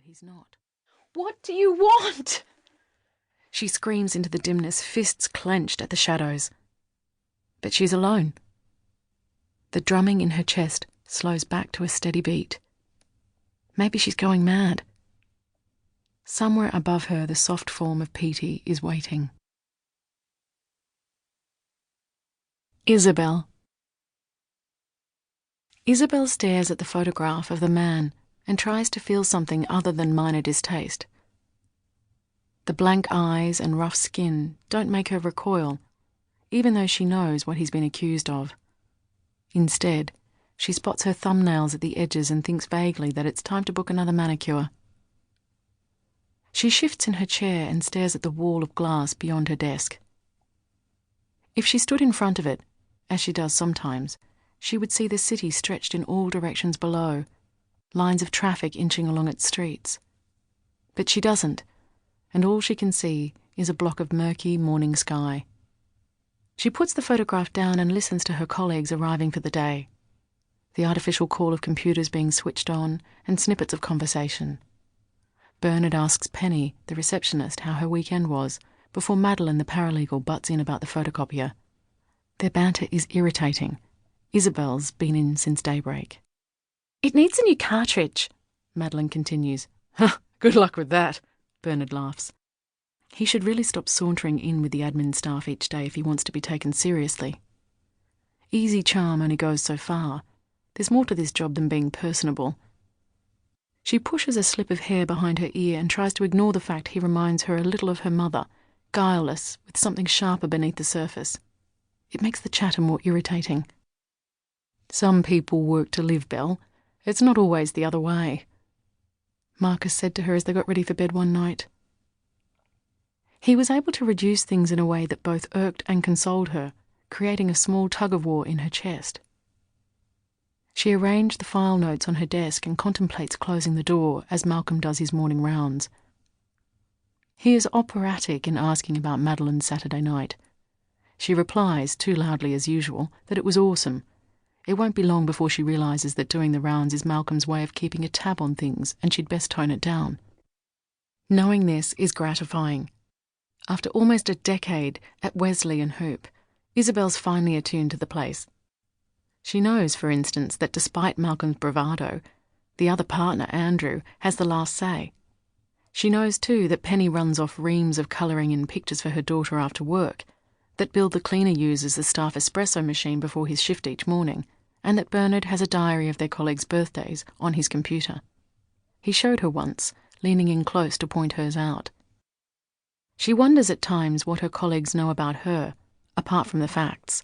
he's not. "What do you want?" She screams into the dimness, fists clenched at the shadows. But she's alone. The drumming in her chest slows back to a steady beat. Maybe she's going mad. Somewhere above her, the soft form of Petey is waiting. Isobel. Isobel stares at the photograph of the man and tries to feel something other than minor distaste. The blank eyes and rough skin don't make her recoil, even though she knows what he's been accused of. Instead, she spots her thumbnails at the edges and thinks vaguely that it's time to book another manicure. She shifts in her chair and stares at the wall of glass beyond her desk. If she stood in front of it, as she does sometimes, she would see the city stretched in all directions below, lines of traffic inching along its streets. But she doesn't, and all she can see is a block of murky morning sky. She puts the photograph down and listens to her colleagues arriving for the day, the artificial call of computers being switched on and snippets of conversation. Bernard asks Penny, the receptionist, how her weekend was, before Madeline, the paralegal, butts in about the photocopier. Their banter is irritating. Isobel's been in since daybreak. "It needs a new cartridge," Madeline continues. "Huh, good luck with that," Bernard laughs. He should really stop sauntering in with the admin staff each day if he wants to be taken seriously. Easy charm only goes so far. There's more to this job than being personable. She pushes a slip of hair behind her ear and tries to ignore the fact he reminds her a little of her mother, guileless, with something sharper beneath the surface. It makes the chatter more irritating. "Some people work to live, Belle. It's not always the other way," Marcus said to her as they got ready for bed one night. He was able to reduce things in a way that both irked and consoled her, creating a small tug-of-war in her chest. She arranged the file notes on her desk and contemplates closing the door as Malcolm does his morning rounds. He is operatic in asking about Madeline's Saturday night. She replies, too loudly as usual, that it was awesome. It won't be long before she realizes that doing the rounds is Malcolm's way of keeping a tab on things, and she'd best tone it down. Knowing this is gratifying. After almost a decade at Wesley and Hoop, Isobel's finally attuned to the place. She knows, for instance, that despite Malcolm's bravado, the other partner, Andrew, has the last say. She knows, too, that Penny runs off reams of colouring in pictures for her daughter after work, that Bill the cleaner uses the staff espresso machine before his shift each morning, and that Bernard has a diary of their colleagues' birthdays on his computer. He showed her once, leaning in close to point hers out. She wonders at times what her colleagues know about her, apart from the facts.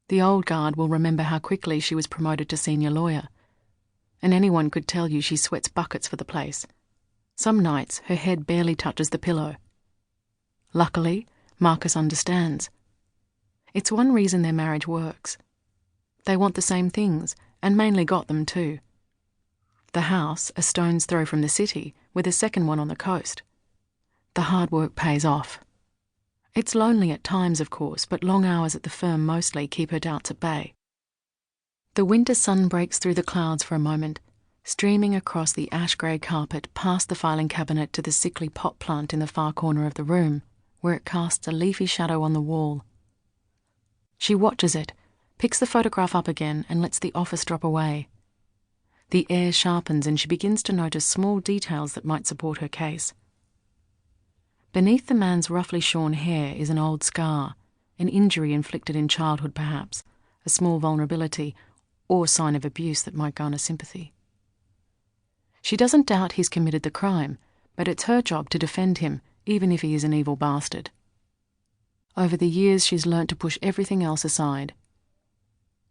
The old guard will remember how quickly she was promoted to senior lawyer, and anyone could tell you she sweats buckets for the place. Some nights her head barely touches the pillow. Luckily, Marcus understands. It's one reason their marriage works. They want the same things, and mainly got them too. The house, a stone's throw from the city, with a second one on the coast. The hard work pays off. It's lonely at times, of course, but long hours at the firm mostly keep her doubts at bay. The winter sun breaks through the clouds for a moment, streaming across the ash-grey carpet past the filing cabinet to the sickly pot plant in the far corner of the room, where it casts a leafy shadow on the wall. She watches it, picks the photograph up again and lets the office drop away. The air sharpens and she begins to notice small details that might support her case. Beneath the man's roughly shorn hair is an old scar, an injury inflicted in childhood perhaps, a small vulnerability, or sign of abuse that might garner sympathy. She doesn't doubt he's committed the crime, but it's her job to defend him, even if he is an evil bastard. Over the years she's learnt to push everything else aside.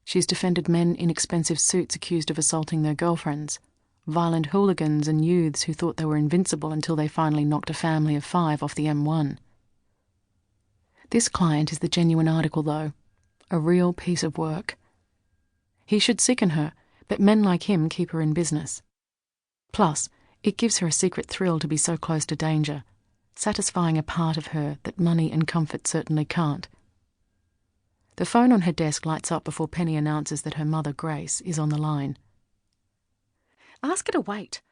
She's defended men in expensive suits accused of assaulting their girlfriends, violent hooligans and youths who thought they were invincible until they finally knocked a family of 5 off the M1. This client is the genuine article, though, a real piece of work. He should sicken her, but men like him keep her in business. Plus, it gives her a secret thrill to be so close to danger, satisfying a part of her that money and comfort certainly can't. The phone on her desk lights up before Penny announces that her mother, Grace, is on the line. "Ask her to wait.